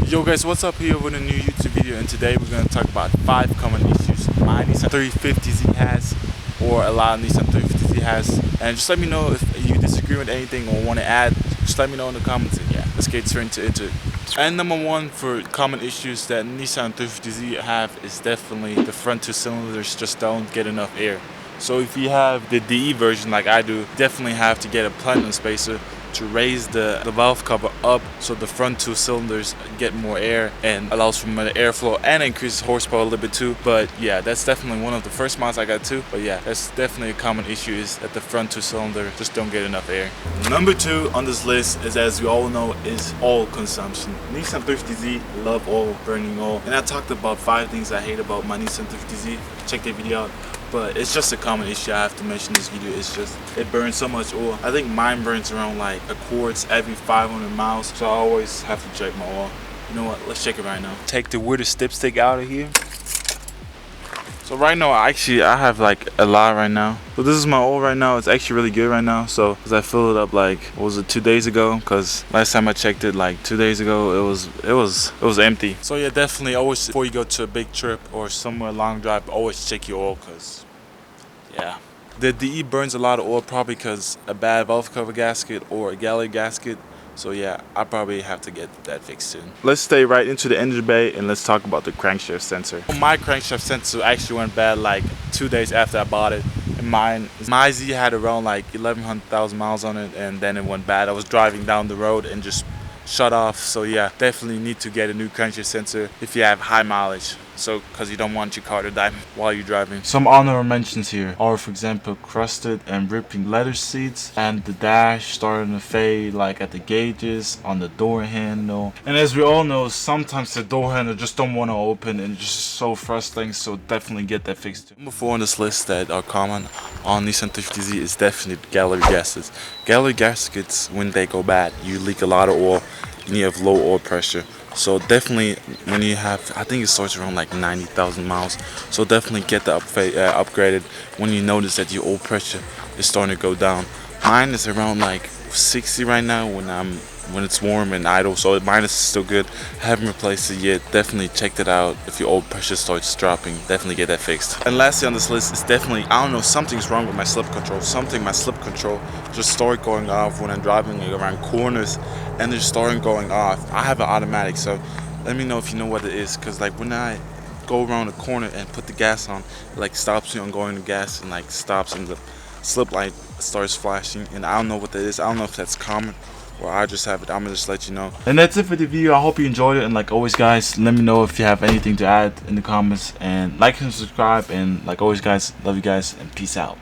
Yo guys, what's up? Here with a new YouTube video, and today we're going to talk about 5 common issues my Nissan 350Z has, or a lot of Nissan 350Z has. And just let me know if you disagree with anything or want to add. Just let me know in the comments, and yeah, let's get straight into it. And number one for common issues that Nissan 350Z have is definitely the front two cylinders just don't get enough air. So if you have the DE version like I do, definitely have to get a platinum spacer to raise the valve cover up so the front two cylinders get more air and allows for more airflow and increases horsepower a little bit too. But yeah, that's definitely one of the first mods I got too. But yeah, that's definitely a common issue, is that the front two cylinder just don't get enough air. Number 2 on this list is, as we all know, is oil consumption. Nissan 350Z love oil, burning oil, and I talked about 5 things I hate about my Nissan 350Z. Check that video out. But it's just a common issue I have to mention in this video. It's just, it burns so much oil. I think mine burns around like a quarts every 500 miles. So I always have to check my oil. You know what? Let's check it right now. Take the weirdest dipstick out of here. So right now, I have like a lot right now. So this is my oil right now. It's actually really good right now. So because I filled it up like, what was it, 2 days ago? Because last time I checked it like 2 days ago, it was empty. So yeah, definitely always, before you go to a big trip or somewhere long drive, always check your oil, because yeah. The DE burns a lot of oil, probably because a bad valve cover gasket or a gallery gasket. So yeah, I probably have to get that fixed soon. Let's stay right into the engine bay and let's talk about the crankshaft sensor. My crankshaft sensor actually went bad like 2 days after I bought it. And my Z had around like 1100,000 miles on it, and then it went bad. I was driving down the road and just shut off. So yeah, definitely need to get a new crankshaft sensor if you have high mileage. So, because you don't want your car to die while you're driving. Some honorable mentions here are, for example, crusted and ripping leather seats, and the dash starting to fade like at the gauges, on the door handle. And as we all know, sometimes the door handle just don't want to open, and it's just so frustrating. So definitely get that fixed too. Number 4 on this list that are common on Nissan 350Z is definitely gallery gaskets. Gallery gaskets, when they go bad, you leak a lot of oil and you have low oil pressure. So definitely, when you have, I think it starts around like 90,000 miles. So definitely get the upgraded when you notice that your oil pressure is starting to go down. Mine is around like 60 right now when it's warm and idle. So mine is still good. I haven't replaced it yet. Definitely check it out. If your oil pressure starts dropping, definitely get that fixed. And lastly on this list is definitely, I don't know, something's wrong with my slip control. My slip control just started going off when I'm driving around corners, and they're starting going off. I have an automatic, so let me know if you know what it is, because like when I go around the corner and put the gas on, it like stops me on going to gas and like stops, and the slip light starts flashing, and I don't know what that is. I don't know if that's common or I just have it. I'm gonna just let you know. And that's it for the video. I hope you enjoyed it, and like always guys, let me know if you have anything to add in the comments, and like and subscribe, and like always guys, love you guys and peace out.